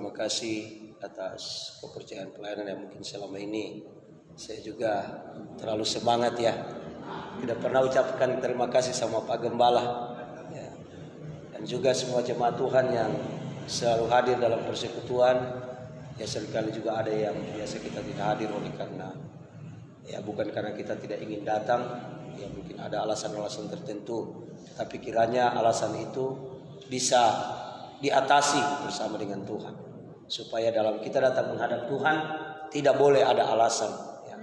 terima kasih atas kepercayaan pelayanan yang mungkin selama ini saya juga terlalu semangat ya. Tidak pernah ucapkan terima kasih sama Pak Gembala ya. Dan juga semua jemaat Tuhan yang selalu hadir dalam persekutuan. Ya seringkali juga ada yang biasa kita tidak hadir oleh karena ya bukan karena kita tidak ingin datang, ya mungkin ada alasan-alasan tertentu. Tapi kiranya alasan itu bisa diatasi bersama dengan Tuhan. Supaya dalam kita datang menghadap Tuhan tidak boleh ada alasan ya.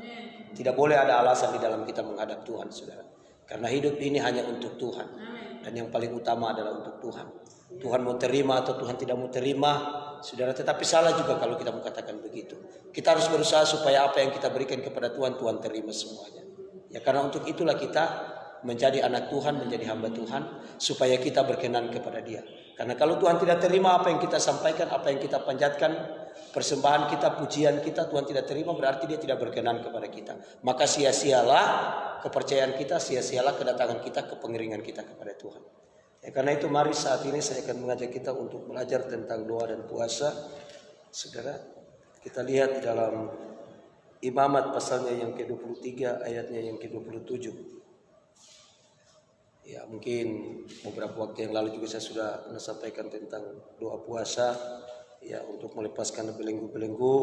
Tidak boleh ada alasan di dalam kita menghadap Tuhan, saudara. Karena hidup ini hanya untuk Tuhan. Dan yang paling utama adalah untuk Tuhan. Tuhan mau terima atau Tuhan tidak mau terima, saudara, tetapi salah juga kalau kita mengatakan begitu. Kita harus berusaha supaya apa yang kita berikan kepada Tuhan, Tuhan terima semuanya. Ya karena untuk itulah kita menjadi anak Tuhan, menjadi hamba Tuhan, supaya kita berkenan kepada Dia. Karena kalau Tuhan tidak terima apa yang kita sampaikan, apa yang kita panjatkan, persembahan kita, pujian kita, Tuhan tidak terima, berarti Dia tidak berkenan kepada kita. Maka sia-sialah kepercayaan kita, sia-sialah kedatangan kita, kepengeringan kita kepada Tuhan. Ya, karena itu mari saat ini saya akan mengajak kita untuk belajar tentang doa dan puasa. Saudara, kita lihat di dalam Imamat pasalnya yang ke-23 ayatnya yang ke-27. Ya mungkin beberapa waktu yang lalu juga saya sudah pernah sampaikan tentang doa puasa ya untuk melepaskan belenggu-belenggu.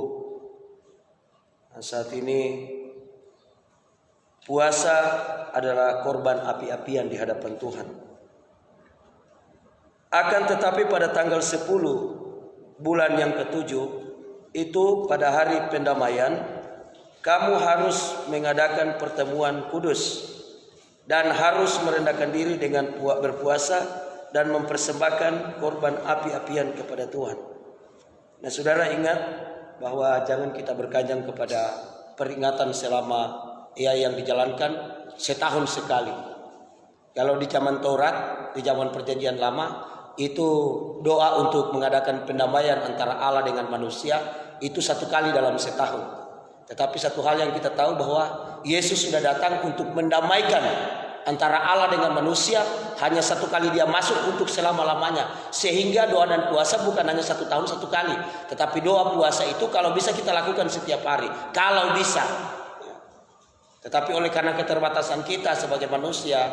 Nah, saat ini puasa adalah korban api-apian di hadapan Tuhan. Akan tetapi pada tanggal 10 bulan yang ke-7 itu pada hari pendamaian kamu harus mengadakan pertemuan kudus dan harus merendahkan diri dengan berpuasa dan mempersembahkan korban api-apian kepada Tuhan. Nah, saudara ingat bahwa jangan kita berkanjang kepada peringatan selama yang dijalankan setahun sekali. Kalau di zaman Taurat, di zaman Perjanjian Lama, itu doa untuk mengadakan pendamaian antara Allah dengan manusia itu satu kali dalam setahun. Tetapi satu hal yang kita tahu bahwa Yesus sudah datang untuk mendamaikan antara Allah dengan manusia. Hanya satu kali Dia masuk untuk selama-lamanya. Sehingga doa dan puasa bukan hanya satu tahun satu kali. Tetapi doa puasa itu kalau bisa kita lakukan setiap hari. Kalau bisa. Tetapi oleh karena keterbatasan kita sebagai manusia,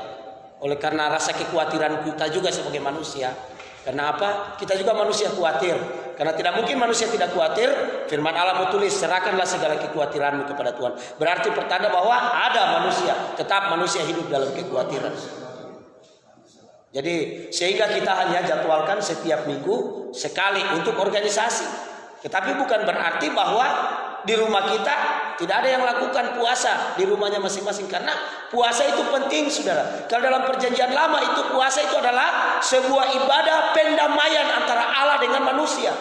oleh karena rasa kekhawatiran kita juga sebagai manusia. Karena apa? Kita juga manusia khawatir. Karena tidak mungkin manusia tidak khawatir. Firman Allah mau tulis, serahkanlah segala kekhawatiranmu kepada Tuhan. Berarti pertanda bahwa ada manusia, tetap manusia hidup dalam kekhawatiran. Jadi sehingga kita hanya jadwalkan setiap minggu sekali untuk organisasi. Tetapi bukan berarti bahwa di rumah kita tidak ada yang lakukan puasa di rumahnya masing-masing. Karena puasa itu penting, saudara. Kalau dalam Perjanjian Lama itu puasa itu adalah sebuah ibadah pendamaian antara Allah dengan manusia.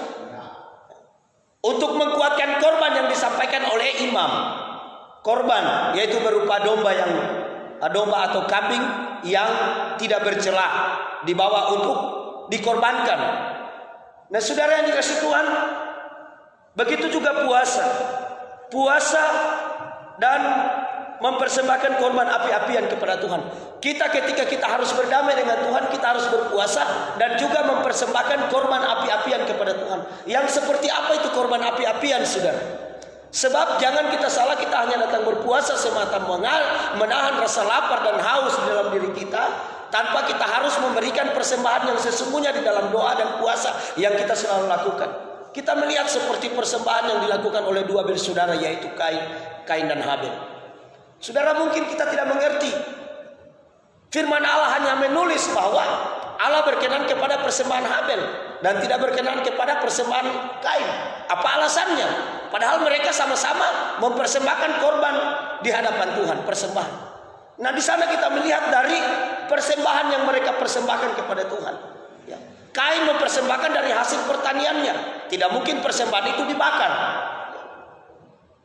Untuk menguatkan korban yang disampaikan oleh imam. Korban yaitu berupa domba atau kambing yang tidak bercelah dibawa untuk dikorbankan. Nah, saudara yang dikasihi Tuhan, begitu juga puasa dan mempersembahkan korban api-apian kepada Tuhan. Ketika kita harus berdamai dengan Tuhan, kita harus berpuasa dan juga mempersembahkan korban api-apian kepada Tuhan. Yang seperti apa itu korban api-apian, saudara? Sebab jangan kita salah, kita hanya datang berpuasa semata menahan rasa lapar dan haus di dalam diri kita, tanpa kita harus memberikan persembahan yang sesungguhnya di dalam doa dan puasa yang kita selalu lakukan. Kita melihat seperti persembahan yang dilakukan oleh dua bersaudara, yaitu Kain dan Habel. Saudara, mungkin kita tidak mengerti. Firman Allah hanya menulis bahwa Allah berkenan kepada persembahan Habel dan tidak berkenan kepada persembahan Kain. Apa alasannya? Padahal mereka sama-sama mempersembahkan korban di hadapan Tuhan, persembahan. Nah, di sana kita melihat dari persembahan yang mereka persembahkan kepada Tuhan. Ya. Kain mempersembahkan dari hasil pertaniannya. Tidak mungkin persembahan itu dibakar.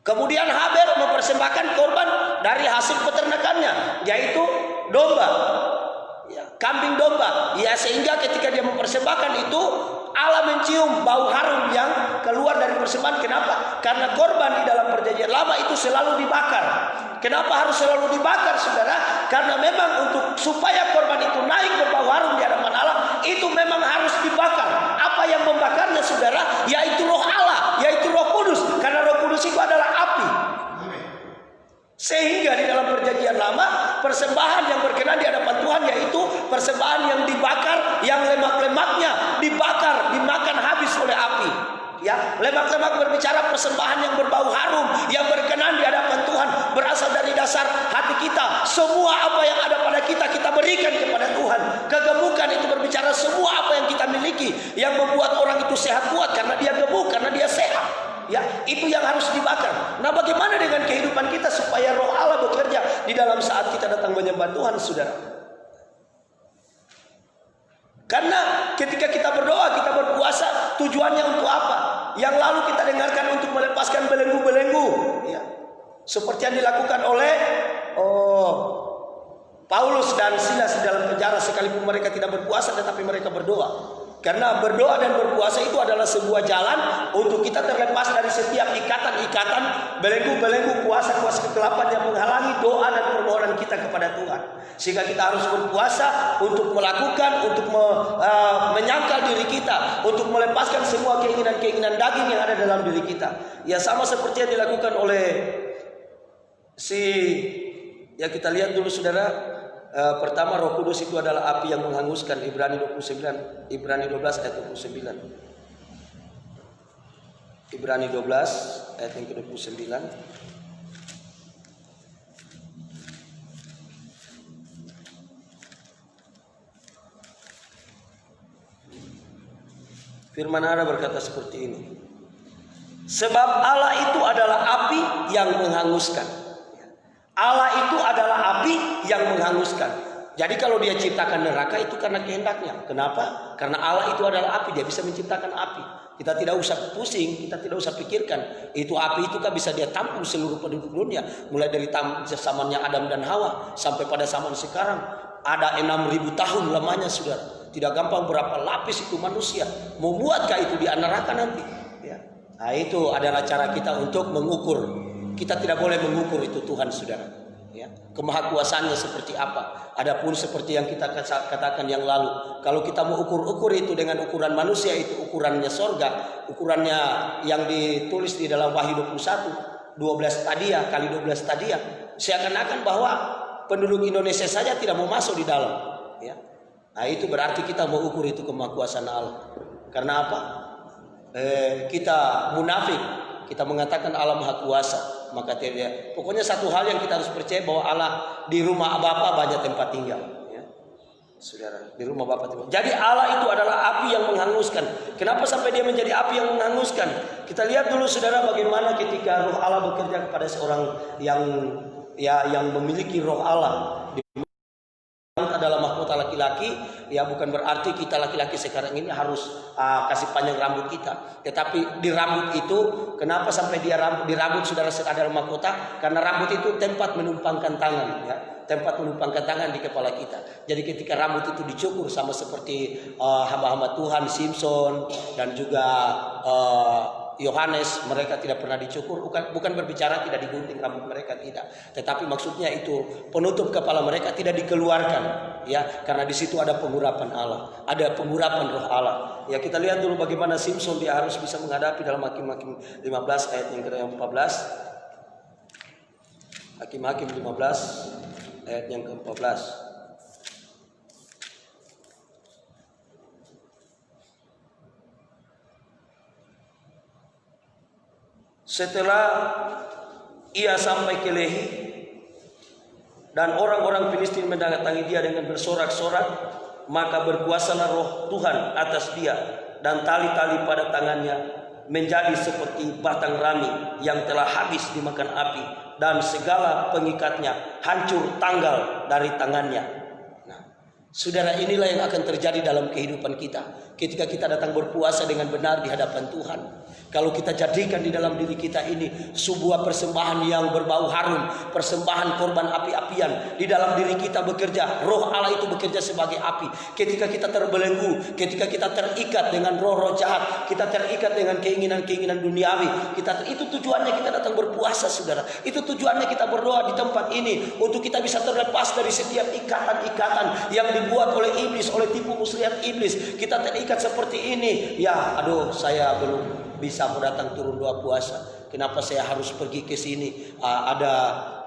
Kemudian Habel mempersembahkan korban dari hasil peternakannya, yaitu domba, ya, kambing domba. Ya, sehingga ketika dia mempersembahkan itu, Allah mencium bau harum yang keluar dari persembahan. Kenapa? Karena korban di dalam Perjanjian Lama itu selalu dibakar. Kenapa harus selalu dibakar, saudara? Karena memang supaya korban itu naik berbau harum di hadapan Allah, itu memang harus dibakar. Apa yang membakarnya, saudara? Yaitu roh persembahan yang berkenan di hadapan Tuhan, yaitu persembahan yang dibakar, yang lemak-lemaknya dibakar, dimakan habis oleh api. Ya, lemak-lemak berbicara persembahan yang berbau harum, yang berkenan di hadapan Tuhan, berasal dari dasar hati kita. Semua apa yang ada pada kita, kita berikan kepada Tuhan. Kegemukan itu berbicara semua apa yang kita miliki, yang membuat orang itu sehat kuat karena dia gemuk, karena dia sehat. Ya, itu yang harus dibakar. Nah, bagaimana dengan kehidupan kita supaya roh Allah bekerja di dalam saat kita datang menyembah Tuhan, saudara? Karena ketika kita berdoa, kita berpuasa, tujuannya untuk apa? Yang lalu kita dengarkan untuk melepaskan belenggu-belenggu, ya. Seperti yang dilakukan oleh Paulus dan Silas di dalam penjara, sekalipun mereka tidak berpuasa tetapi mereka berdoa. Karena berdoa dan berpuasa itu adalah sebuah jalan untuk kita terlepas dari setiap ikatan-ikatan, belenggu-belenggu kuasa-kuasa kegelapan yang menghalangi doa dan permohonan kita kepada Tuhan. Sehingga kita harus berpuasa untuk melakukan, untuk menyangkal diri kita, untuk melepaskan semua keinginan-keinginan daging yang ada dalam diri kita. Ya, sama seperti yang dilakukan oleh ya kita lihat dulu, saudara. Pertama, Roh Kudus itu adalah api yang menghanguskan. Ibrani 12 ayat 29. Ibrani 12 ayat yang ke-29. Firman Allah berkata seperti ini. Sebab Allah itu adalah api yang menghanguskan. Allah itu adalah api yang menghanguskan. Jadi kalau dia ciptakan neraka itu karena kehendaknya. Kenapa? Karena Allah itu adalah api, dia bisa menciptakan api. Kita tidak usah pusing, kita tidak usah pikirkan. Itu api itu kan bisa dia tampung seluruh penduduk dunia. Mulai dari zamannya Adam dan Hawa sampai pada zaman sekarang. Ada 6.000 tahun lamanya, saudara. Tidak gampang berapa lapis itu manusia. Mau buatkah itu di neraka nanti? Ya. Nah, itu adalah cara kita untuk mengukur. Kita tidak boleh mengukur itu Tuhan, saudara. Ya, kemahakuasaannya seperti apa. Adapun seperti yang kita katakan yang lalu, kalau kita mau ukur-ukur itu dengan ukuran manusia, itu ukurannya sorga, ukurannya yang ditulis di dalam Wahyu 21, 12 stadia kali 12 stadia, seakan-akan bahwa penduduk Indonesia saja tidak mau masuk di dalam. Ya. Nah, itu berarti kita mau ukur itu kemahakuasaan Allah. Karena apa? Kita munafik. Kita mengatakan Allah Maha Kuasa, maka tidak. Pokoknya satu hal yang kita harus percaya, bahwa Allah di rumah Bapa banyak tempat tinggal, ya. Saudara, di rumah Bapa tempat. Jadi Allah itu adalah api yang menghanguskan. Kenapa sampai dia menjadi api yang menghanguskan? Kita lihat dulu, saudara, bagaimana ketika roh Allah bekerja kepada seorang yang memiliki roh Allah. Adalah mahkota laki-laki, ya bukan berarti kita laki-laki sekarang ini harus kasih panjang rambut kita. Tetapi di rambut itu, kenapa sampai di rambut saudara adalah mahkota? Karena rambut itu tempat menumpangkan tangan, ya, tempat menumpangkan tangan di kepala kita. Jadi ketika rambut itu dicukur, sama seperti hamba-hamba Tuhan Simpson dan juga Yohanes, mereka tidak pernah dicukur. Bukan berbicara tidak digunting rambut mereka, tidak. Tetapi maksudnya itu penutup kepala mereka tidak dikeluarkan, ya, karena di situ ada pengurapan Allah, ada pengurapan roh Allah. Ya, kita lihat dulu bagaimana Simpson dia harus bisa menghadapi dalam Hakim-Hakim 15 ayat yang ke-14. Hakim-Hakim 15 ayat yang ke-14. Setelah ia sampai ke Lehi dan orang-orang Filistin mendatangi dia dengan bersorak-sorak, maka berkuasalah roh Tuhan atas dia, dan tali-tali pada tangannya menjadi seperti batang rami yang telah habis dimakan api, dan segala pengikatnya hancur tanggal dari tangannya. Nah, saudara, inilah yang akan terjadi dalam kehidupan kita ketika kita datang berpuasa dengan benar di hadapan Tuhan. Kalau kita jadikan di dalam diri kita ini sebuah persembahan yang berbau harum, persembahan korban api-apian, di dalam diri kita bekerja, roh Allah itu bekerja sebagai api. Ketika kita terbelenggu, ketika kita terikat dengan roh-roh jahat, kita terikat dengan keinginan-keinginan duniawi, itu tujuannya kita datang berpuasa, saudara. Itu tujuannya kita berdoa di tempat ini, untuk kita bisa terlepas dari setiap ikatan-ikatan yang dibuat oleh iblis, oleh tipu muslihat iblis. Kita terikat seperti ini. Ya, aduh, saya belum bisa mau datang turun doa puasa. Kenapa saya harus pergi ke sini? Ada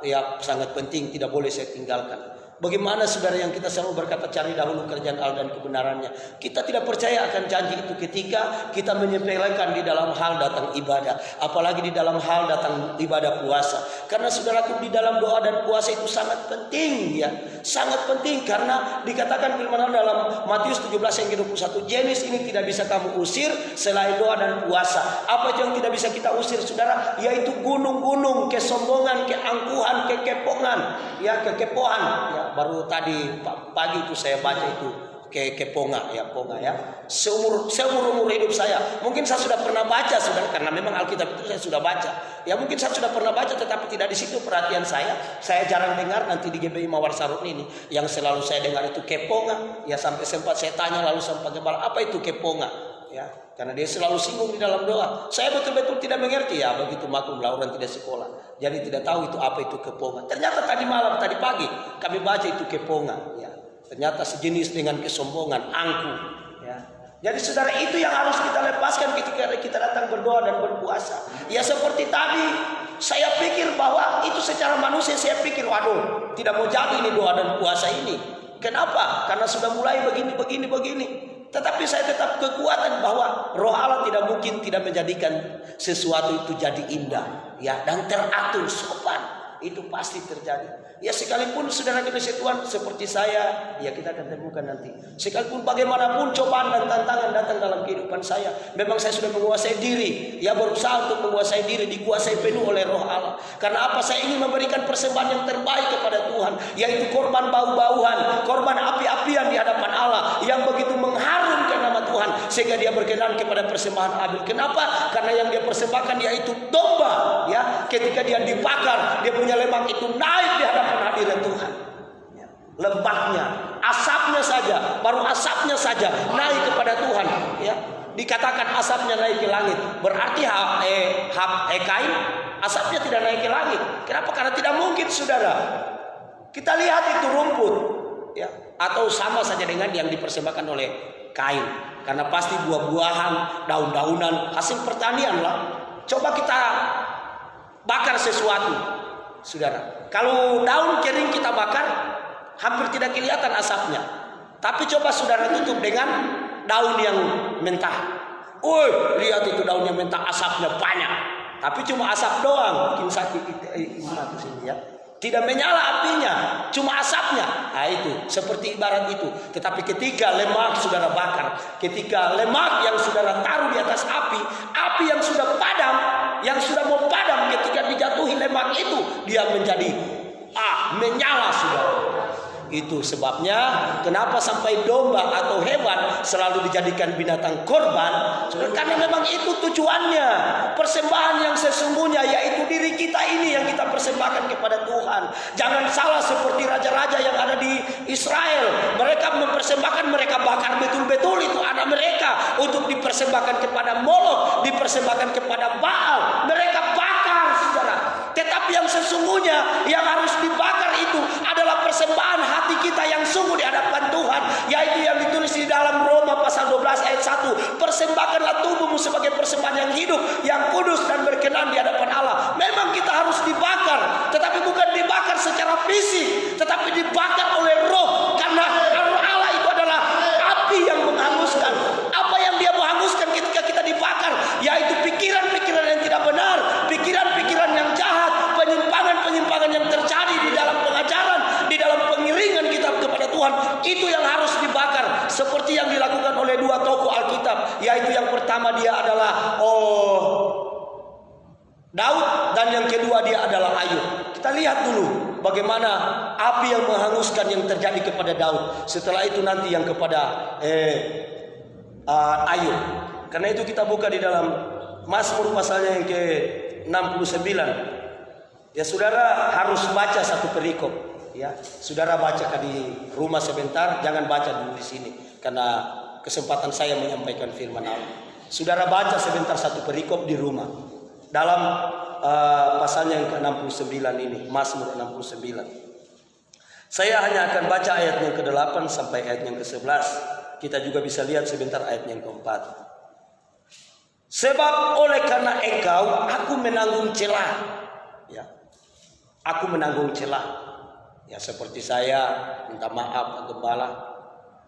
ya sangat penting, tidak boleh saya tinggalkan. Bagaimana saudara yang kita selalu berkata cari dahulu kerajaan Allah dan kebenarannya. Kita tidak percaya akan janji itu ketika kita menyepelekan di dalam hal datang ibadah. Apalagi di dalam hal datang ibadah puasa. Karena saudaraku di dalam doa dan puasa itu sangat penting ya. Sangat penting karena dikatakan firman Allah dalam Matius 17 yang ke-21. Jenis ini tidak bisa kamu usir selain doa dan puasa. Apa itu yang tidak bisa kita usir saudara? Yaitu gunung-gunung, kesombongan, keangkuhan, kekepongan. Ya kekepohan ya. Baru tadi pagi itu saya baca itu keponga ya seumur hidup saya. Mungkin saya sudah pernah baca saudara, karena memang Alkitab itu saya sudah baca. Ya mungkin saya sudah pernah baca tetapi tidak di situ perhatian saya. Saya jarang dengar. Nanti di GBI Mawar Sarun ini yang selalu saya dengar itu keponga. Ya sampai sempat saya tanya lalu sama gembala, apa itu keponga? Ya, karena dia selalu singgung di dalam doa. Saya betul-betul tidak mengerti ya, begitu maklum lah orang tidak sekolah. Jadi tidak tahu itu apa itu keponga. Ternyata tadi malam, tadi pagi kami baca itu keponga. Ya, ternyata sejenis dengan kesombongan, angku. Ya. Jadi saudara itu yang harus kita lepaskan ketika kita datang berdoa dan berpuasa. Ya seperti tadi saya pikir bahwa itu secara manusia saya pikir, waduh tidak mau jadi ini doa dan puasa ini. Kenapa? Karena sudah mulai begini. Tetapi saya tetap kekuatan bahwa Roh Allah tidak mungkin tidak menjadikan sesuatu itu jadi indah, ya dan teratur sopan. Itu pasti terjadi. Ya sekalipun saudara kekasih Tuhan seperti saya, ya kita akan temukan nanti. Sekalipun bagaimanapun cobaan dan tantangan datang dalam kehidupan saya, memang saya sudah menguasai diri. Ya berusaha untuk menguasai diri, dikuasai penuh oleh Roh Allah. Karena apa? Saya ingin memberikan persembahan yang terbaik kepada Tuhan, yaitu korban bau-bauan, korban api-apian di hadapan Allah yang begitu mengharumkan nama Tuhan sehingga dia berkenan kepada persembahan Abel. Kenapa? Karena yang dia persembahkan yaitu domba. Ya, ketika dia dibakar, dia punya lemak itu naik di hadapan hadirat Tuhan. Ya. Lemaknya, asapnya saja, baru asapnya saja naik kepada Tuhan. Ya. Dikatakan asapnya naik ke langit, berarti Kain asapnya tidak naik ke langit. Kenapa? Karena tidak mungkin saudara. Kita lihat itu rumput, ya, atau sama saja dengan yang dipersembahkan oleh Kain. Karena pasti buah-buahan, daun-daunan, hasil pertanian lah. Coba kita bakar sesuatu, saudara. Kalau daun kering kita bakar, hampir tidak kelihatan asapnya. Tapi coba saudara tutup dengan daun yang mentah. Lihat itu daunnya mentah, asapnya banyak. Tapi cuma asap doang, bikin sakit sini ya. Tidak menyala apinya, cuma asapnya. Nah itu, seperti ibarat itu. Tetapi ketika lemak saudara bakar, ketika lemak yang saudara taruh di atas api yang sudah padam, yang sudah mau padam, ketika dijatuhi lemak itu, dia menjadi menyala saudara. Itu sebabnya kenapa sampai domba atau hewan selalu dijadikan binatang korban. Karena memang itu tujuannya. Persembahan yang sesungguhnya yaitu diri kita ini yang kita persembahkan kepada Tuhan. Jangan salah seperti raja-raja yang ada di Israel. Mereka mempersembahkan, mereka bakar betul-betul itu anak mereka untuk dipersembahkan kepada Molok, dipersembahkan kepada Baal. Mereka bakar saudara. Tetapi yang sesungguhnya yang harus dibakar itu adalah persembahan hati kita yang sungguh di hadapan Tuhan, yaitu yang ditulis di dalam Roma pasal 12 ayat 1. Persembahkanlah tubuhmu sebagai persembahan yang hidup, yang kudus dan berkenan di hadapan Allah. Memang kita harus dibakar, tetapi bukan dibakar secara fisik, tetapi dibakar oleh roh. Karena Roh Allah itu adalah api yang menghanguskan. Apa yang dia menghanguskan ketika kita dibakar, yaitu pikiran-pikiran yang tidak benar, pikiran-pikiran yang jahat, penyimpangan-penyimpangan yang terjadi di dalam pengajaran, di dalam pengiringan kita kepada Tuhan. Itu yang harus dibakar, seperti yang dilakukan oleh dua tokoh Alkitab, yaitu yang pertama dia adalah Daud, dan yang kedua dia adalah Ayub. Kita lihat dulu bagaimana api yang menghanguskan yang terjadi kepada Daud. Setelah itu nanti yang kepada Ayub. Karena itu kita buka di dalam Mazmur pasalnya yang ke-69. Ya saudara harus baca satu perikop. Ya, saudara baca di rumah sebentar, jangan baca dulu di sini karena kesempatan saya menyampaikan firman Allah. Saudara baca sebentar satu perikop di rumah dalam pasalnya yang ke-69 ini, Mazmur 69. Saya hanya akan baca ayat yang ke-8 sampai ayat yang ke-11. Kita juga bisa lihat sebentar ayat yang ke-4. Sebab oleh karena engkau aku menanggung celah. Ya. Aku menanggung celah. Ya seperti saya minta maaf Pak Gembala,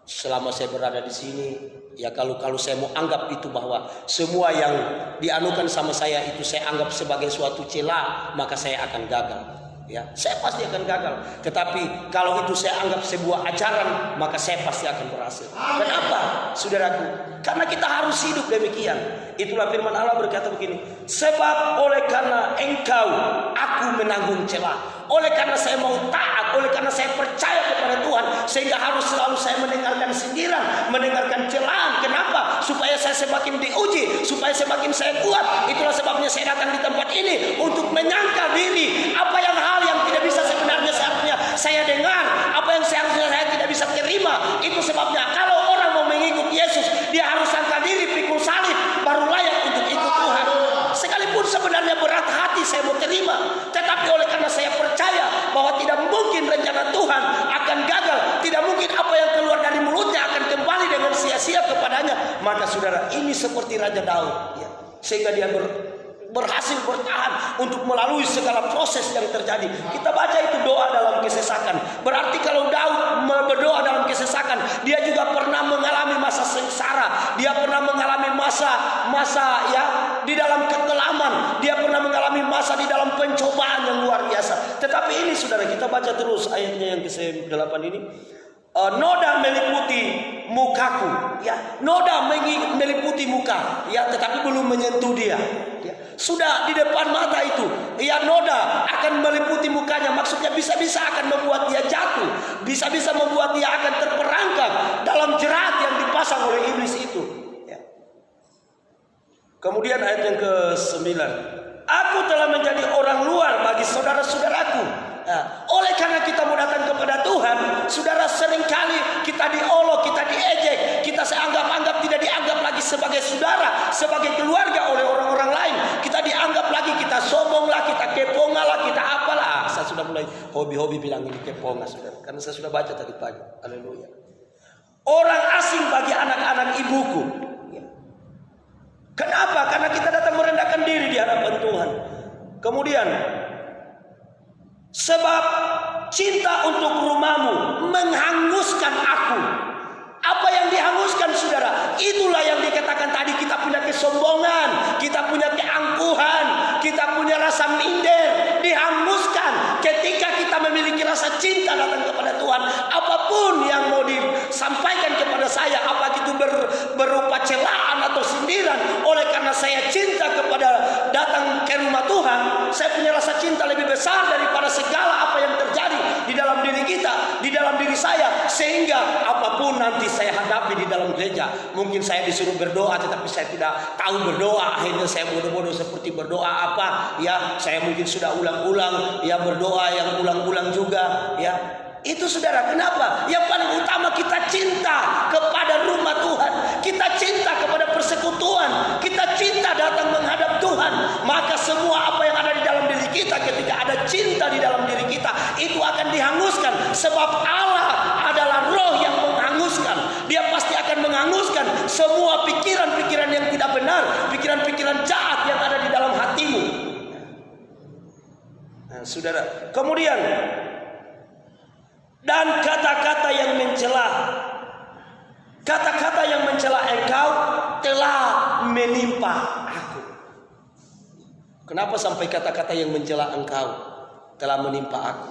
selama saya berada di sini, ya kalau saya mau anggap itu bahwa semua yang dianukan sama saya itu saya anggap sebagai suatu celah, maka saya akan gagal. Ya, saya pasti akan gagal. Tetapi kalau itu saya anggap sebuah ajaran, maka saya pasti akan berhasil. Kenapa, saudaraku? Karena kita harus hidup demikian. Itulah firman Allah berkata begini, sebab oleh karena engkau aku menanggung celah. Oleh karena saya mau taat, oleh karena saya percaya kepada Tuhan, sehingga harus selalu saya mendengarkan sindiran, mendengarkan celaan. Kenapa? Supaya saya semakin diuji, supaya semakin saya kuat. Itulah sebabnya saya datang di tempat ini untuk menyangkal diri. Apa yang hal yang tidak bisa sebenarnya seharusnya saya dengar, apa yang seharusnya saya tidak bisa terima. Itu sebabnya kalau orang mau mengikut Yesus, dia harus sangkal diri, pikul salib, baru layak untuk ikut Tuhan. Sekalipun sebenarnya berat hati saya mau terima, tetapi oleh karena saya percaya bahwa tidak mungkin rencana Tuhan akan gagal, tidak mungkin apa yang keluar dari mulutnya akan kembali dengan sia-sia kepadanya, maka saudara, ini seperti Raja Daud, ya, sehingga dia berhasil bertahan untuk melalui segala proses yang terjadi. Kita baca itu doa dalam kesesakan. Berarti kalau Daud berdoa dalam kesesakan, dia juga pernah mengalami masa sengsara, dia pernah mengalami masa ya di dalam kekelaman, dia pernah mengalami masa di dalam pencobaan yang luar biasa. Tetapi ini saudara, kita baca terus ayatnya yang ke-8 ini. Noda meliputi mukaku, ya, noda meliputi muka, ya, tetapi belum menyentuh dia, ya. Sudah di depan mata itu, ya, noda akan meliputi mukanya, maksudnya bisa-bisa akan membuat dia jatuh, bisa-bisa membuat dia akan terperangkap dalam jerat yang dipasang oleh iblis itu, ya. Kemudian ayat yang ke-9, aku telah menjadi orang luar bagi saudara-saudaraku. Nah, oleh karena kita mau datang kepada Tuhan, saudara, seringkali kita diolok, kita diejek, kita seanggap-anggap tidak dianggap lagi sebagai saudara, sebagai keluarga oleh orang-orang lain. Kita dianggap lagi, kita sombong lah, kita keponga lah, kita apalah. Saya sudah mulai hobi-hobi bilang ini keponga, saudara, karena saya sudah baca tadi pagi. Haleluya. Orang asing bagi anak-anak ibuku. Kenapa? Karena kita datang merendahkan diri di hadapan Tuhan. Kemudian, sebab cinta untuk rumahmu menghanguskan aku. Apa yang dihanguskan, saudara? Itulah yang dikatakan tadi, kita punya kesombongan, kita punya keangkuhan, kita punya rasa minder, dihanguskan ketika kita memiliki rasa cinta datang kepada Tuhan. Apapun yang mau disampaikan kepada saya, apa itu berupa celaan atau sindiran, oleh karena saya cinta kepada datang ke rumah Tuhan, saya punya rasa cinta lebih besar daripada segala apa yang terjadi di dalam diri kita, di dalam diri saya, sehingga apapun nanti saya hadapi di dalam gereja, mungkin saya disuruh berdoa tetapi saya tidak tahu berdoa, akhirnya saya bodoh-bodoh seperti berdoa apa, ya, saya mungkin sudah ulang-ulang, ya, berdoa yang ulang-ulang juga, ya. Itu saudara, kenapa? Yang paling utama kita cinta kepada rumah Tuhan, kita cinta kepada persekutuan, kita cinta datang menghadap Tuhan. Maka semua apa yang ada di dalam diri kita, ketika ada cinta di dalam diri kita, itu akan dihanguskan. Sebab Allah adalah roh yang menghanguskan. Dia pasti akan menghanguskan semua pikiran-pikiran yang tidak benar, pikiran-pikiran jahat yang ada di dalam hatimu. Nah, saudara, kemudian, dan kata-kata yang mencela, kata-kata yang mencela engkau telah menimpa aku. Kenapa sampai kata-kata yang mencela engkau telah menimpa aku?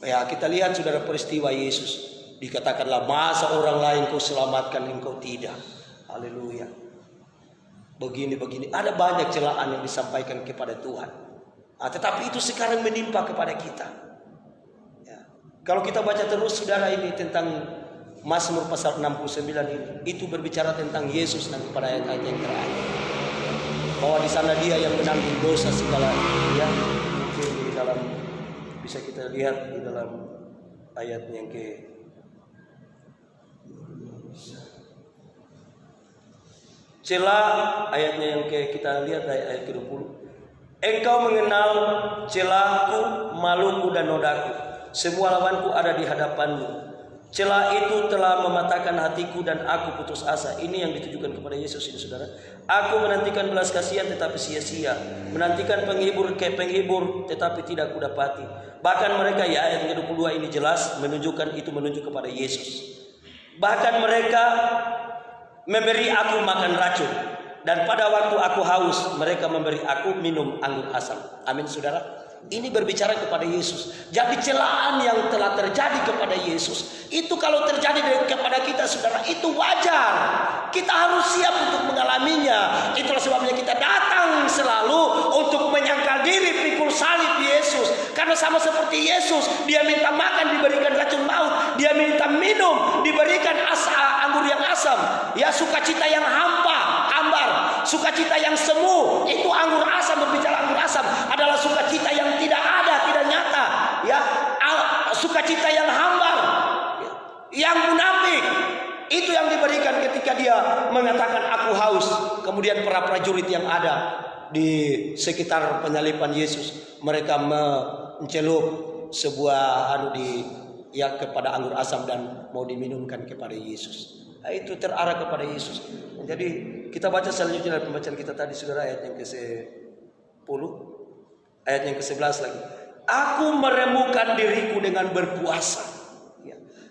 Ya, kita lihat saudara peristiwa Yesus. Dikatakanlah, masa orang lain kau selamatkan, engkau tidak. Haleluya. Begini-begini, ada banyak celaan yang disampaikan kepada Tuhan. Nah, tetapi itu sekarang menimpa kepada kita. Kalau kita baca terus saudara ini tentang Mazmur pasal 69 ini, itu berbicara tentang Yesus nanti pada ayat-ayat yang terakhir. Bahwa di sana dia yang menanggung dosa segala, ya. Di dalam bisa kita lihat di dalam ayat yang ke celah, ayatnya yang kita lihat ayat ke-20. Engkau mengenal celahku, maluku dan nodaku. Semua lawanku ada di hadapanmu. Celah itu telah mematahkan hatiku dan aku putus asa. Ini yang ditujukan kepada Yesus ini, saudara. Aku menantikan belas kasihan tetapi sia-sia, menantikan penghibur tetapi tidak kudapati. Bahkan mereka, ya ayat yang ke-22 ini jelas menunjukkan kepada Yesus. Bahkan mereka memberi aku makan racun, dan pada waktu aku haus mereka memberi aku minum anggur asam. Amin saudara. Ini berbicara kepada Yesus. Jadi celaan yang telah terjadi kepada Yesus itu kalau terjadi kepada kita saudara, itu wajar. Kita harus siap untuk mengalaminya. Itulah sebabnya kita datang selalu untuk menyangkal diri pikul salib Yesus. Karena sama seperti Yesus, dia minta makan diberikan racun maut, dia minta minum diberikan anggur yang asam. Ya, sukacita yang hambar, sukacita yang semu. Itu anggur asam, berbicara anggur asam adalah sukacita yang tidak ada, tidak nyata. Ya, sukacita yang hambar, yang munafik. Itu yang diberikan ketika dia mengatakan aku haus. Kemudian para prajurit yang ada di sekitar penyaliban Yesus, mereka mencelup sebuah kepada anggur asam dan mau diminumkan kepada Yesus. Nah, itu terarah kepada Yesus. Jadi kita baca selanjutnya dalam pembacaan kita tadi saudara, ayat yang ke-10, ayat yang ke-11 lagi. Aku meremukan diriku dengan berpuasa.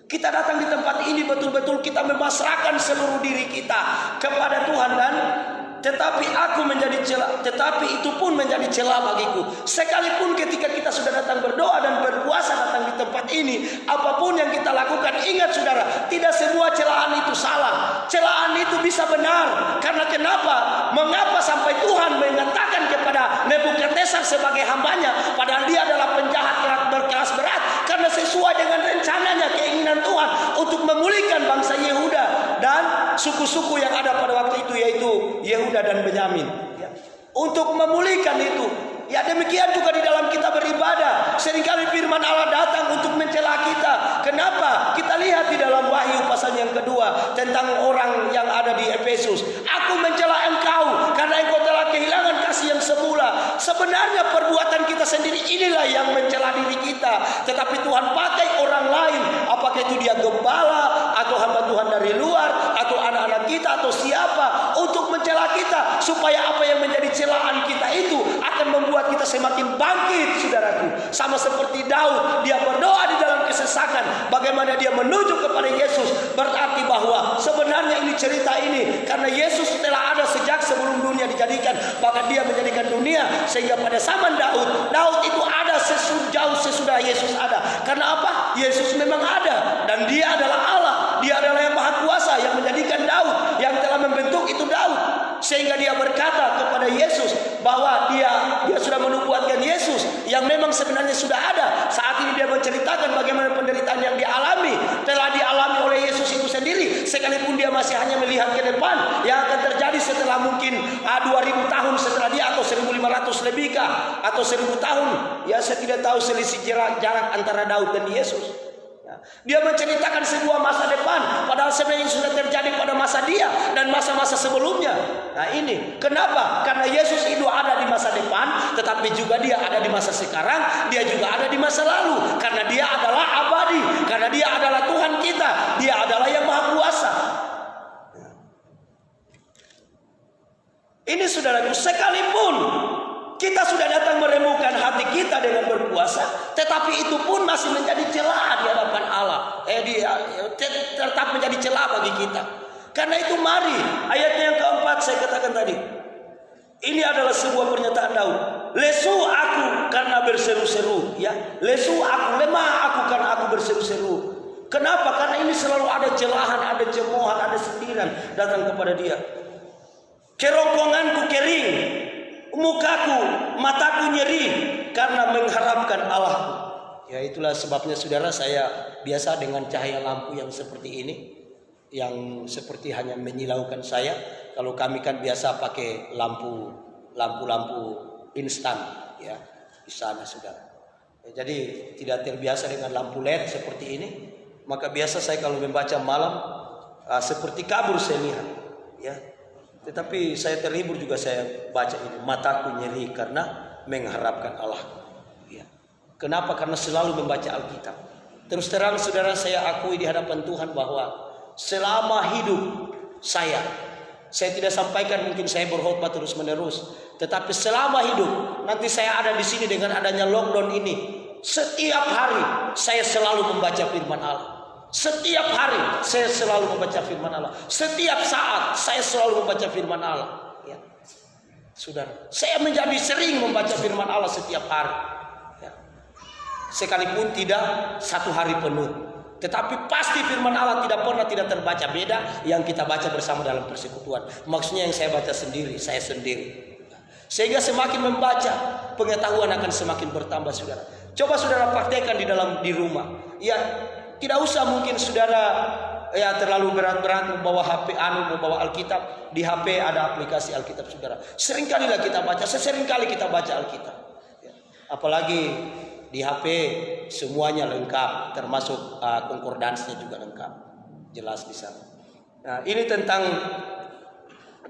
Kita datang di tempat ini betul-betul kita memasrahkan seluruh diri kita kepada Tuhan, dan tetapi itu pun menjadi celah bagiku. Sekalipun ketika kita sudah datang berdoa dan berpuasa datang di tempat ini, apapun yang kita lakukan, ingat saudara, tidak semua celaan itu salah. Celaan itu bisa benar. Karena kenapa? Mengapa sampai Tuhan mengatakan kepada Nebukadnezar sebagai hambanya, padahal dia adalah penjahat berkelas berat, karena sesuai dengan rencananya, keinginan Tuhan untuk memulihkan bangsa Yehuda dan suku-suku yang ada pada waktu itu, yaitu Yehuda dan Benyamin, ya. Untuk memulihkan itu. Ya, demikian juga di dalam kita beribadah. Seringkali firman Allah datang untuk mencela kita. Kenapa? Kita lihat di dalam Wahyu pasal yang kedua tentang orang yang ada di Efesus. Aku mencela engkau karena engkau telah kehilangan kasih yang semula. Sebenarnya perbuatan kita sendiri inilah yang mencela diri kita. Tetapi Tuhan pakai orang lain. Apakah itu dia gembala atau hamba Tuhan dari luar atau anak-anak kita atau siapa, untuk mencela kita, supaya apa yang menjadi celaan kita itu akan membuat kita semakin bangkit saudaraku. Sama seperti Daud, dia berdoa di dalam kesesakan, bagaimana dia menuju kepada Yesus. Berarti bahwa sebenarnya ini cerita ini karena Yesus telah ada sejak sebelum dunia dijadikan, bahkan dia menjadikan dunia, sehingga pada zaman Daud itu ada jauh sesudah Yesus ada. Karena apa? Yesus memang ada, dan dia adalah Allah, dia adalah yang maha kuasa yang menjadikan Daud, yang telah membentuk itu Daud, sehingga dia berkata kepada Yesus bahwa dia sudah menubuatkan Yesus yang memang sebenarnya sudah ada. Saat ini dia menceritakan bagaimana penderitaan yang dialami telah dialami oleh Yesus itu sendiri, sekalipun dia masih hanya melihat ke depan yang akan terjadi setelah mungkin 2000 tahun setelah dia, atau 1500 lebih kah, atau 1000 tahun. Ya, saya tidak tahu selisih jarak antara Daud dan Yesus. Dia menceritakan sebuah masa depan, padahal sebenarnya sudah terjadi pada masa dia dan masa-masa sebelumnya. Nah, ini kenapa? Karena Yesus itu ada di masa depan, tetapi juga dia ada di masa sekarang, dia juga ada di masa lalu. Karena dia adalah abadi, karena dia adalah Tuhan kita, dia adalah yang maha kuasa. Ini saudaraku, sekalipun kita sudah datang meremukan hati kita dengan berpuasa, tetapi itu pun masih menjadi celah di hadapan Allah. Tetap menjadi celah bagi kita. Karena itu mari, ayat yang keempat saya katakan tadi, ini adalah sebuah pernyataan Daud. Lesu aku karena berseru-seru, ya. Lesu aku, lemah aku karena aku berseru-seru. Kenapa? Karena ini selalu ada celahan, ada cemoohan, ada sentiran datang kepada dia. Kerongkonganku kering, mukaku, mataku nyeri karena mengharapkan Allah. Ya, itulah sebabnya saudara, saya biasa dengan cahaya lampu yang seperti ini, yang seperti hanya menyilaukan saya. Kalau kami kan biasa pakai lampu instan, ya, di sana saudara. Ya, jadi tidak terbiasa dengan lampu LED seperti ini. Maka biasa saya kalau membaca malam seperti kabur saya lihat, ya. Tetapi saya terhibur juga saya baca ini, mataku nyeri karena mengharapkan Allah. Ya. Kenapa? Karena selalu membaca Alkitab. Terus terang saudara, saya akui di hadapan Tuhan bahwa selama hidup saya Saya tidak sampaikan mungkin saya berkhotbah terus menerus, tetapi selama hidup nanti saya ada di sini dengan adanya lockdown ini, setiap hari saya selalu membaca firman Allah. Setiap hari saya selalu membaca firman Allah. Setiap saat saya selalu membaca firman Allah. Ya. Saudara, saya menjadi sering membaca firman Allah setiap hari. Ya. Sekalipun tidak satu hari penuh, tetapi pasti firman Allah tidak pernah tidak terbaca. Beda yang kita baca bersama dalam persekutuan. Maksudnya yang saya baca sendiri, saya sendiri. Sehingga semakin membaca, pengetahuan akan semakin bertambah, saudara. Coba saudara praktekkan di rumah. Ya, tidak usah mungkin saudara ya terlalu berat-berat membawa HP membawa Alkitab. Di HP ada aplikasi Alkitab, saudara. Seringkalilah kita baca, seringkali kita baca Alkitab. Ya. Apalagi di HP semuanya lengkap, termasuk konkordansnya juga lengkap, jelas di sana. Nah, ini tentang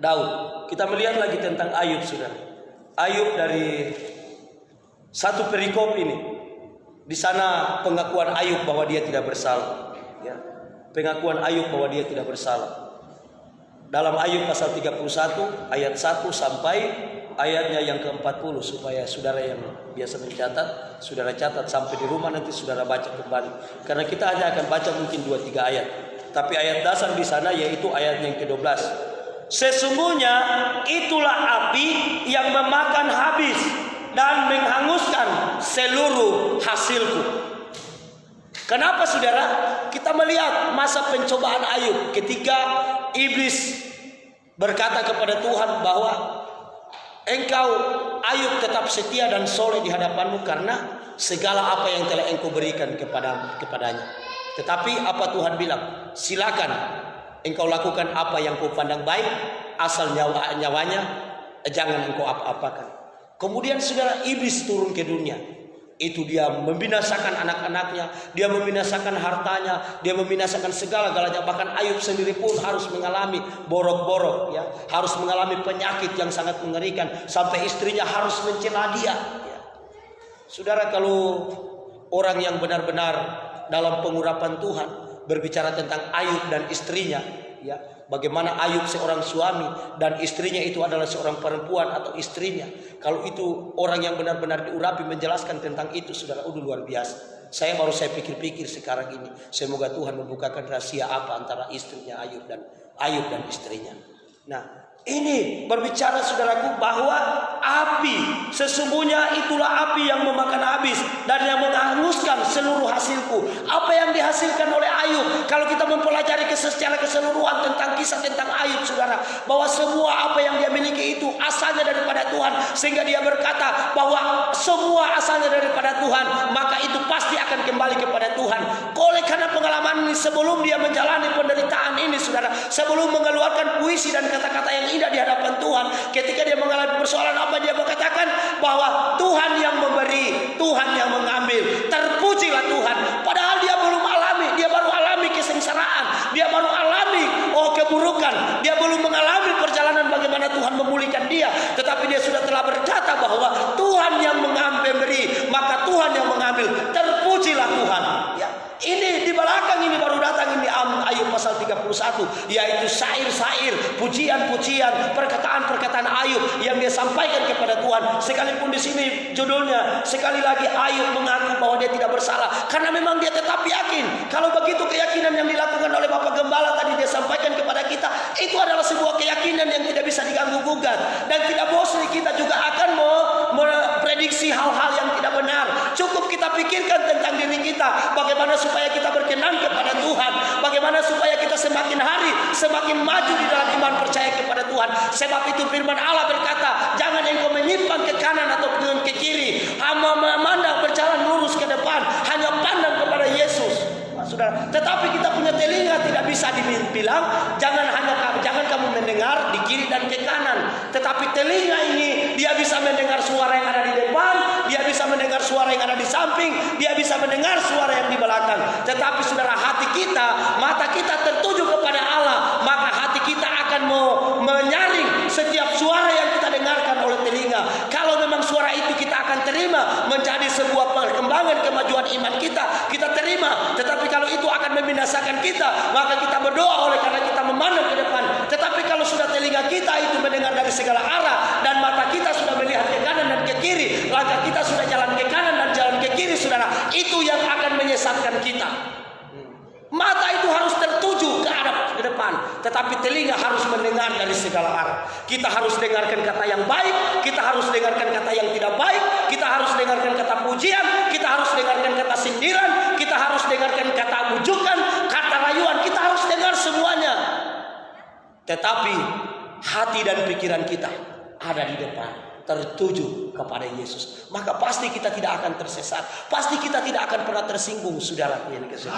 Daud. Kita melihat lagi tentang Ayub, saudara. Ayub dari satu perikop ini. Di sana pengakuan Ayub bahwa dia tidak bersalah. Ya. Pengakuan Ayub bahwa dia tidak bersalah. Dalam Ayub pasal 31 ayat 1 sampai ayatnya yang ke-40, supaya saudara yang biasa mencatat, saudara catat sampai di rumah, nanti saudara baca kembali. Karena kita hanya akan baca mungkin 2-3 ayat. Tapi ayat dasar di sana yaitu ayat yang ke-12. Sesungguhnya itulah api yang memakan habis dan menghanguskan seluruh hasilku. Kenapa saudara? Kita melihat masa pencobaan Ayub ketika iblis berkata kepada Tuhan bahwa engkau Ayub tetap setia dan soleh di hadapanmu karena segala apa yang telah engkau berikan kepadanya. Tetapi apa Tuhan bilang? Silakan engkau lakukan apa yang kau pandang baik, asal nyawanya jangan engkau apa-apakan. Kemudian saudara, iblis turun ke dunia. Itu dia membinasakan anak-anaknya, dia membinasakan hartanya, dia membinasakan segala-galanya. Bahkan Ayub sendiri pun harus mengalami borok-borok, ya, harus mengalami penyakit yang sangat mengerikan, sampai istrinya harus mencela dia. Ya. Saudara, kalau orang yang benar-benar dalam pengurapan Tuhan berbicara tentang Ayub dan istrinya, ya, bagaimana Ayub seorang suami dan istrinya itu adalah seorang perempuan atau istrinya. Kalau itu orang yang benar-benar diurapi menjelaskan tentang itu, saudara, luar biasa. Saya pikir-pikir sekarang ini. Semoga Tuhan membukakan rahasia apa antara istrinya Ayub dan istrinya. Nah, ini berbicara saudaraku bahwa api, sesungguhnya itulah api yang memakan habis dan yang menghanguskan seluruh hasilku. Apa yang dihasilkan oleh Ayub? Kalau kita mempelajari secara keseluruhan tentang kisah tentang Ayub, saudara, bahwa semua apa yang dia miliki itu asalnya daripada Tuhan, sehingga dia berkata bahwa semua asalnya daripada Tuhan, maka itu pasti akan kembali kepada Tuhan. Oleh karena pengalaman ini, sebelum dia menjalani penderitaan ini, saudara, sebelum mengeluarkan puisi dan kata-kata yang indah di hadapan Tuhan, ketika dia mengalami persoalan apa, dia mengatakan bahwa Tuhan yang memberi, Tuhan yang mengambil, terpujilah Tuhan. Padahal dia baru alami kesengsaraan, dia baru alami keburukan, dia belum mengalami perjalanan bagaimana Tuhan memulihkan dia, tetapi dia sudah telah berkata bahwa Tuhan yang memberi, maka Tuhan yang mengambil, terpujilah Tuhan. Ya. Ini di belakang ini baru datang ini Ayub pasal 31, yaitu syair-syair, pujian-pujian, perkataan-perkataan Ayub yang dia sampaikan kepada Tuhan. Sekalipun di sini judulnya sekali lagi Ayub mengaku bahwa dia tidak bersalah, karena memang dia tetap yakin. Kalau begitu keyakinan yang dilakukan oleh Bapak Gembala tadi dia sampaikan kepada kita, itu adalah sebuah keyakinan yang tidak bisa diganggu-gugat, dan tidak bosan kita juga akan memprediksi hal-hal yang tidak benar. Cukup kita pikirkan tentang diri kita, bagaimana supaya kita berkenan kepada Tuhan, bagaimana supaya kita semakin hari semakin maju di dalam iman percaya kepada Tuhan. Sebab itu firman Allah berkata, jangan engkau menyimpang ke kanan atau ke kiri, memandang berjalan lurus ke depan, hanya pandang kepada Yesus. Saudara, tetapi kita punya telinga tidak bisa dibilang jangan kamu mendengar di kiri dan ke kanan, tetapi telinga ini dia bisa mendengar suara yang ada di depan, dia bisa mendengar suara yang ada di samping, dia bisa mendengar suara yang di belakang. Tetapi saudara, hati kita, mata kita tertuju kepada Allah, maka hati kita akan menyaring setiap suara yang kita dengarkan oleh telinga. Kalau memang suara itu kita akan terima menjadi sebuah perkembangan kemajuan iman kita terima. Tetapi kalau itu akan membinasakan kita, maka kita berdoa oleh karena kita memandang ke depan. Tetapi kalau sudah telinga segala arah, dan mata kita sudah melihat ke kanan dan ke kiri, langkah kita sudah jalan ke kanan dan jalan ke kiri, saudara, itu yang akan menyesatkan kita. Mata itu harus tertuju ke arah ke depan, tetapi telinga harus mendengar dari segala arah. Kita harus dengarkan kata yang baik, kita harus dengarkan kata yang tidak baik, kita harus dengarkan kata pujian, kita harus dengarkan kata sindiran, kita harus dengarkan kata bujukan, kata rayuan, kita harus dengar semuanya. Tetapi hati dan pikiran kita ada di depan, tertuju kepada Yesus, maka pasti kita tidak akan tersesat, pasti kita tidak akan pernah tersinggung, saudara yang dikasihi.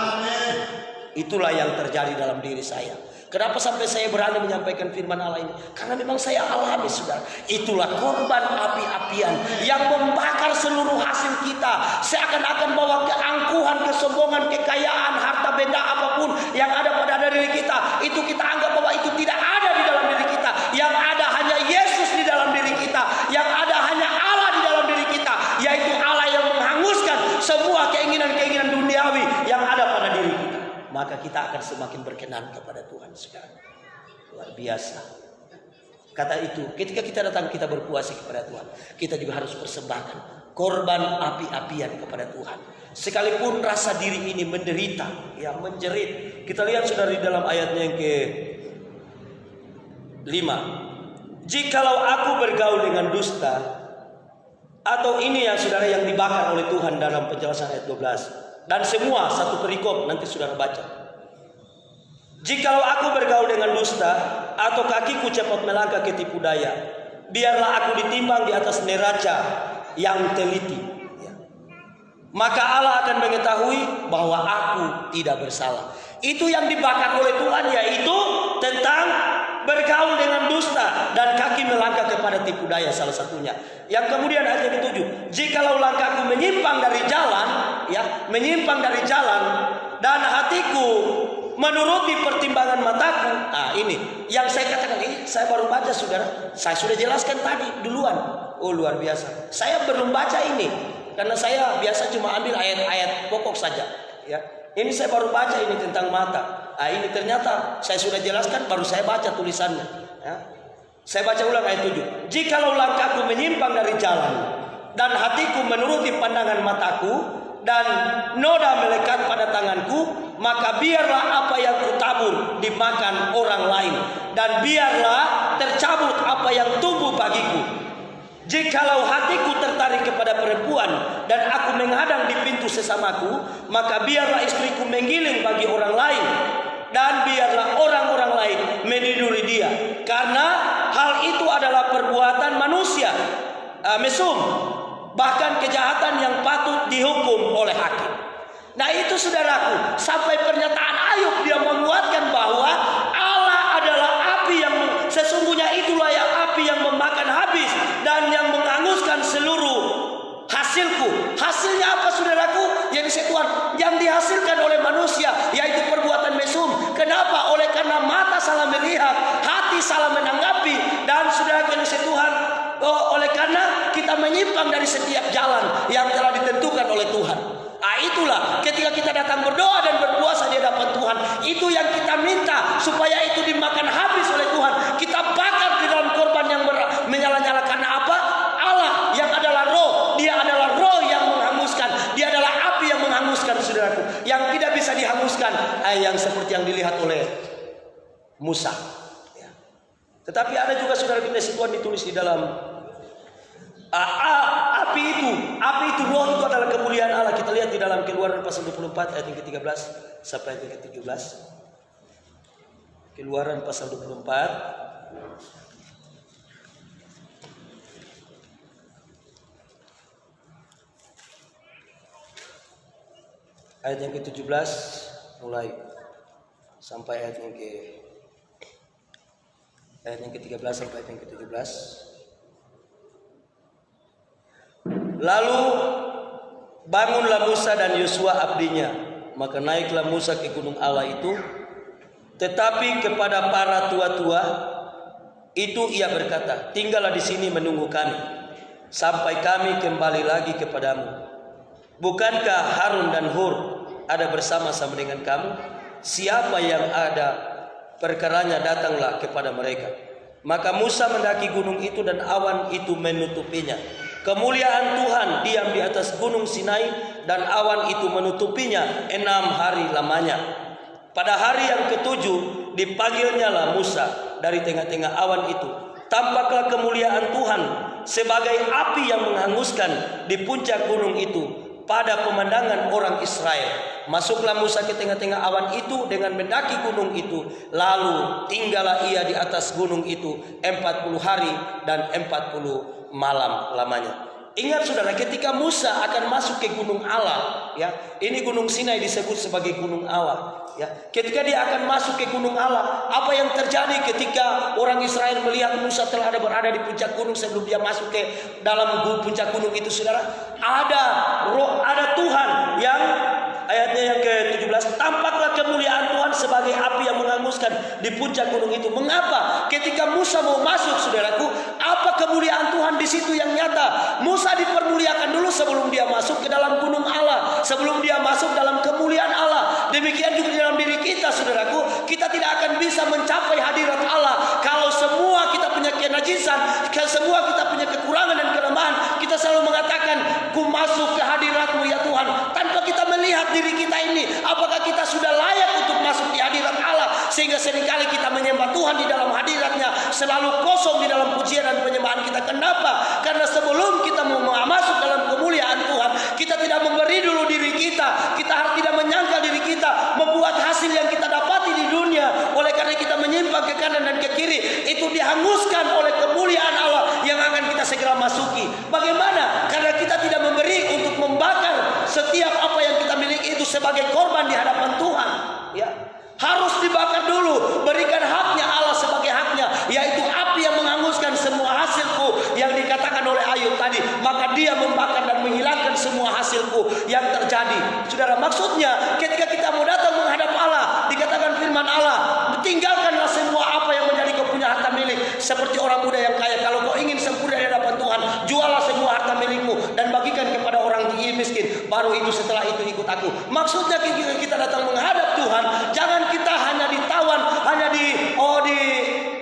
Itulah yang terjadi dalam diri saya. Kenapa sampai saya berani menyampaikan firman Allah ini? Karena memang saya alami, saudara. Itulah korban api-apian yang membakar seluruh hasil kita, seakan-akan bawa keangkuhan, kesombongan, kekayaan, harta benda apapun yang ada pada diri kita, itu kita anggap bahwa itu tidak ada di dalam diri kita. Yang ada hanya Yesus di dalam diri kita, yang ada hanya Allah di dalam diri kita, yaitu Allah yang menghanguskan semua keinginan-keinginan duniawi yang ada pada diri kita. Maka kita akan semakin berkenan kepada Tuhan sekarang. Luar biasa. Kata itu, ketika kita datang, kita berpuasa kepada Tuhan, kita juga harus persembahkan korban api-apian kepada Tuhan. Sekalipun rasa diri ini menderita, ya menjerit. Kita lihat saudara di dalam ayatnya yang ke-5. Jikalau aku bergaul dengan dusta, atau ini yang saudara yang dibakar oleh Tuhan dalam penjelasan ayat 12. Dan semua satu perikop nanti saudara baca. Jikalau aku bergaul dengan dusta, atau kakiku cepat melangkah ke tipu daya, biarlah aku ditimbang di atas neraca yang teliti, ya. Maka Allah akan mengetahui bahwa aku tidak bersalah. Itu yang dibakar oleh Tuhan, yaitu tentang bergaul dengan dusta dan kaki melangkah kepada tipu daya, salah satunya. Yang kemudian ayat yang ke-7, jikalau langkahku menyimpang dari jalan, ya, menyimpang dari jalan, dan hatiku menuruti pertimbangan mataku. Nah, ini yang saya katakan, ini saya baru baca, saudara. Saya sudah jelaskan tadi duluan. Oh, luar biasa. Saya belum baca ini karena saya biasa cuma ambil ayat-ayat pokok saja, ya. Ini saya baru baca ini tentang mata. Nah, ini ternyata saya sudah jelaskan, baru saya baca tulisannya, ya. Saya baca ulang ayat 7. Jikalau langkahku menyimpang dari jalan, dan hatiku menuruti pandangan mataku, dan noda melekat pada tanganku, maka biarlah apa yang kutabur dimakan orang lain, dan biarlah tercabut apa yang tumbuh bagiku. Jikalau hatiku tertarik kepada perempuan, dan aku menghadang di pintu sesamaku, maka biarlah istriku menggiling bagi orang lain, dan biarlah orang-orang lain meniduri dia, karena hal itu adalah perbuatan manusia, mesum, bahkan kejahatan yang patut dihukum oleh hakim. Nah, itu saudaraku, sampai pernyataan Ayub dia menguatkan bahwa Allah adalah api yang sesungguhnya itulah yang api yang memakan habis dan yang menghanguskan seluruh hasilku. Hasilnya apa, saudaraku? Yang Tuhan yang dihasilkan oleh manusia, yaitu perbuatan mesum. Kenapa? Oleh karena mata salah melihat, hati salah menanggapi, dan saudaraku yang Tuhan, oleh karena kita menyimpang dari setiap jalan yang telah ditentukan oleh Tuhan. Nah, itulah ketika kita datang berdoa dan berpuasa di hadapan Tuhan, itu yang kita minta supaya itu dimakan habis oleh Tuhan. Kita bakar di dalam korban yang menyala-nyala. Karena apa? Allah yang adalah roh, dia adalah roh yang menghanguskan, dia adalah api yang menghanguskan, saudaraku, yang tidak bisa dihanguskan, yang seperti yang dilihat oleh Musa, ya. Tetapi ada juga, saudara, firman Tuhan ditulis di dalam api itu roh itu adalah kemuliaan Allah. Kita lihat di dalam Keluaran pasal 24 ayat yang ke-13 sampai ayat yang ke-17. Keluaran pasal 24 ayat yang ke-17 mulai sampai ayat yang ke-13 sampai ayat yang ke-17. Lalu bangunlah Musa dan Yosua abdinya, maka naiklah Musa ke gunung Allah itu. Tetapi kepada para tua-tua itu ia berkata, tinggallah di sini menunggu kami sampai kami kembali lagi kepadamu. Bukankah Harun dan Hur ada bersama-sama dengan kamu? Siapa yang ada perkaranya datanglah kepada mereka. Maka Musa mendaki gunung itu dan awan itu menutupinya. Kemuliaan Tuhan diam di atas gunung Sinai dan awan itu menutupinya 6 hari lamanya. Pada hari yang ketujuh dipanggilnyalah Musa dari tengah-tengah awan itu. Tampaklah kemuliaan Tuhan sebagai api yang menghanguskan di puncak gunung itu pada pemandangan orang Israel. Masuklah Musa ke tengah-tengah awan itu dengan mendaki gunung itu. Lalu tinggallah ia di atas gunung itu 40 hari dan 40 malam lamanya. Ingat saudara, ketika Musa akan masuk ke gunung Allah, ya, ini gunung Sinai disebut sebagai gunung Allah. Ya, ketika dia akan masuk ke gunung Allah, apa yang terjadi ketika orang Israel melihat Musa telah berada di puncak gunung sebelum dia masuk ke dalam puncak gunung itu, saudara? Ada Tuhan yang ayatnya yang ke-17, tampaklah kemuliaan Tuhan sebagai api yang menghanguskan di puncak gunung itu. Mengapa? Ketika Musa mau masuk, saudaraku, apa kemuliaan Tuhan di situ yang nyata? Musa dipermuliakan dulu sebelum dia masuk ke dalam gunung Allah, sebelum dia masuk dalam kemuliaan Allah. Demikian juga di dalam diri kita, saudaraku, kita tidak akan bisa mencapai hadirat Allah kalau semua kita punya kenajisan, kalau semua kita punya kekurangan dan kelemahan. Kita selalu mengatakan, ku masuk ke hadirat-Mu ya Tuhan, tanpa kita melihat diri kita ini apakah kita sudah layak untuk masuk di hadirat Allah. Sehingga seringkali kita menyembah Tuhan di dalam hadiratnya selalu kosong di dalam pujian dan penyembahan kita. Kenapa? Karena sebelum kita mau masuk dalam kemuliaan Tuhan, kita tidak memberi dulu diri kita. Kita harus tidak menyangkal diri kita, membuat hasil yang kita dapati di dunia. Oleh karena kita menyimpang ke kanan dan ke kiri, itu dihanguskan oleh kemuliaan Allah yang akan kita segera masuki. Bagaimana? Karena kita tidak memberi untuk membakar setiap apa yang kita miliki itu sebagai korban di hadapan Tuhan. Ya, harus dibakar dulu. Berikan haknya Allah sebagai haknya, yaitu api yang menghanguskan semua hasilku yang dikatakan oleh Ayub tadi. Maka dia membakar dan menghilangkan semua hasilku yang terjadi. Saudara, maksudnya ketika kita mau datang menghadap Allah, dikatakan firman Allah, tinggalkanlah semua apa yang menjadi kau punya harta milik. Seperti orang muda yang kaya, kalau kau ingin sempurna di hadapan Tuhan, jualah semua harta milikmu dan bagikan kepada orang miskin. Baru itu setelah itu ikut aku. Maksudnya ketika kita datang menghadap Tuhan, jangan kita hanya ditawan, hanya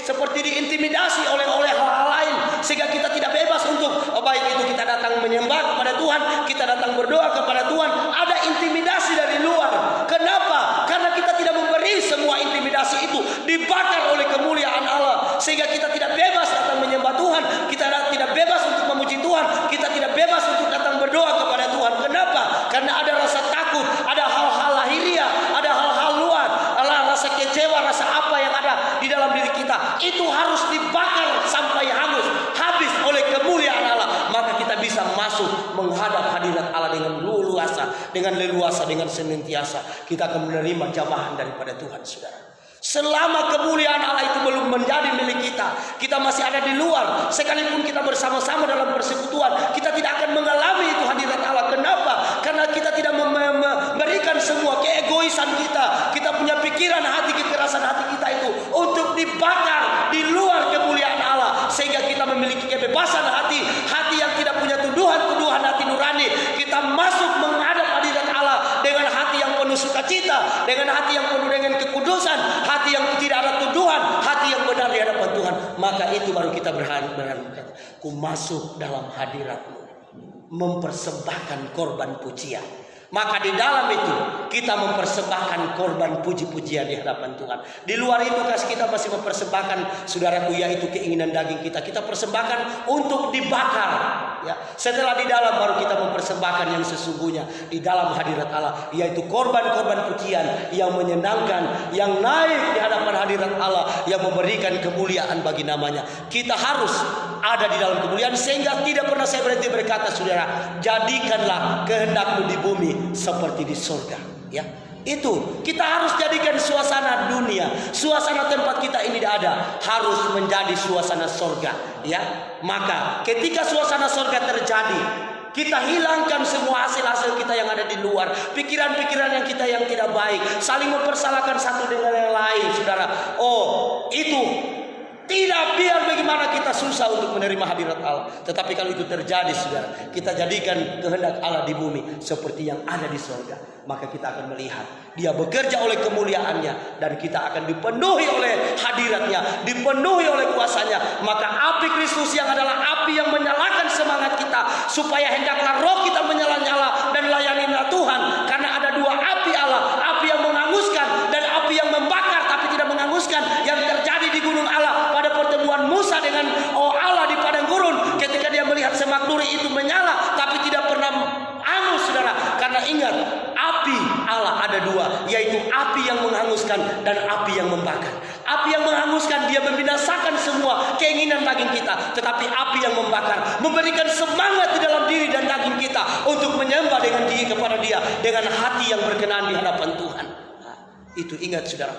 seperti diintimidasi oleh hal-hal lain, sehingga kita tidak bebas untuk baik itu kita datang menyembah kepada Tuhan, kita datang berdoa kepada Tuhan, ada intimidasi dari luar. Kenapa? Karena kita tidak memberi semua intimidasi itu, dibakar oleh kemuliaan Allah, sehingga kita tidak bebas datang menyembah Tuhan, kita tidak bebas untuk memuji Tuhan, kita tidak bebas untuk datang berdoa kepada Tuhan. Kenapa? Karena ada rasa takut, ada hal-hal lahiriah, ada hal-hal luar, rasa kecewa, rasa apa yang ada di dalam diri kita, itu harus dibakar sampai hangus, habis oleh kemuliaan Allah. Maka kita bisa masuk menghadap hadirat Allah dengan leluasa, dengan senantiasa kita akan menerima jamahan daripada Tuhan, saudara. Selama kemuliaan Allah itu belum menjadi milik kita, kita masih ada di luar. Sekalipun kita bersama-sama dalam persekutuan, kita tidak akan mengalami itu hadirat Allah. Kenapa? Karena kita tidak memberikan semua keegoisan kita. Kita punya pikiran hati, kekerasan hati kita itu untuk dibakar di luar kemuliaan Allah, sehingga kita memiliki kebebasan hati, hati yang tidak punya tuduhan-tuduhan, hati nurani. Kita masuk menghadap hadirat Allah dengan hati yang penuh sukacita, dengan hati yang penuh dengan kekudusan, hati yang tidak ada tuduhan, hati yang benar di hadapan Tuhan. Maka itu baru kita berani berkata, ku masuk dalam hadirat-Mu, mempersembahkan korban pujian. Maka di dalam itu kita mempersembahkan korban puji-pujian di hadapan Tuhan. Di luar itu kita masih mempersembahkan, saudaraku, yaitu keinginan daging kita. Kita persembahkan untuk dibakar. Ya. Setelah di dalam baru kita mempersembahkan yang sesungguhnya di dalam hadirat Allah, yaitu korban-korban pujian yang menyenangkan, yang naik di hadapan hadirat Allah, yang memberikan kemuliaan bagi namanya. Kita harus ada di dalam kemuliaan, sehingga tidak pernah saya berhenti berkata, saudara, jadikanlah kehendak-Mu di bumi seperti di surga. Ya, itu kita harus jadikan suasana dunia, suasana tempat kita ini ada, harus menjadi suasana surga. Ya, maka ketika suasana surga terjadi, kita hilangkan semua hasil-hasil kita yang ada di luar, pikiran-pikiran yang kita yang tidak baik, saling mempersalahkan satu dengan yang lain, saudara. Oh, itu Tidak, biar bagaimana kita susah untuk menerima hadirat Allah. Tetapi kalau itu terjadi, saudara, kita jadikan kehendak Allah di bumi seperti yang ada di surga. Maka kita akan melihat Dia bekerja oleh kemuliaannya, dan kita akan dipenuhi oleh hadiratnya, dipenuhi oleh kuasanya. Maka api Kristus yang adalah api yang menyalakan semangat kita, supaya hendaklah roh kita menyala-nyala dan layanilah Tuhan. Karena ada dua api Allah, api yang menghanguskan dan api yang membakar tapi tidak menghanguskan, yang terjadi di gunung Allah pada pertemuan Musa dengan Allah di padang gurun, ketika dia melihat semak duri itu menyala tapi tidak pernah hangus, saudara. Karena ingat, api Allah ada dua, yaitu api yang menghanguskan dan api yang membakar. Api yang menghanguskan, dia membinasakan semua keinginan daging kita. Tetapi api yang membakar memberikan semangat di dalam diri dan daging kita untuk menyembah dengan diri kepada Dia dengan hati yang berkenan di hadapan Tuhan. Nah, itu ingat, saudara,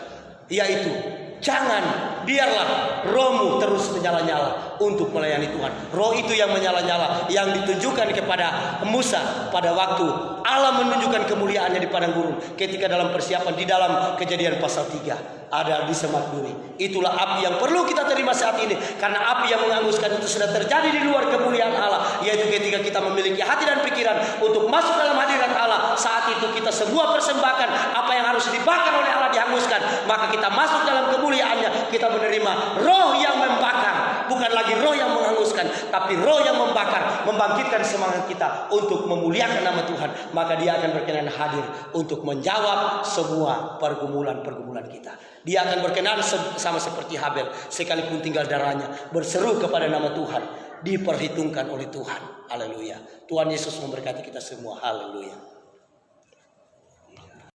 yaitu jangan biarlah rohmu terus menyala-nyala untuk melayani Tuhan. Roh itu yang menyala-nyala, yang ditunjukkan kepada Musa pada waktu Allah menunjukkan kemuliaannya di padang gurun, ketika dalam persiapan di dalam Kejadian pasal 3 ada di semak duri. Itulah api yang perlu kita terima saat ini, karena api yang menghanguskan itu sudah terjadi di luar kemuliaan Allah, yaitu ketika kita memiliki hati dan pikiran untuk masuk dalam hadirat Allah. Saat itu kita semua persembahkan apa yang harus dibakar oleh Allah dihanguskan, maka kita masuk dalam kemuliaannya. Kita menerima roh yang membakar, bukan lagi roh yang menghanguskan, tapi roh yang membakar, membangkitkan semangat kita untuk memuliakan nama Tuhan. Maka Dia akan berkenan hadir untuk menjawab semua pergumulan-pergumulan kita. Dia akan berkenan sama seperti Habel, sekalipun tinggal darahnya, berseru kepada nama Tuhan, diperhitungkan oleh Tuhan. Haleluya. Tuhan Yesus memberkati kita semua. Haleluya.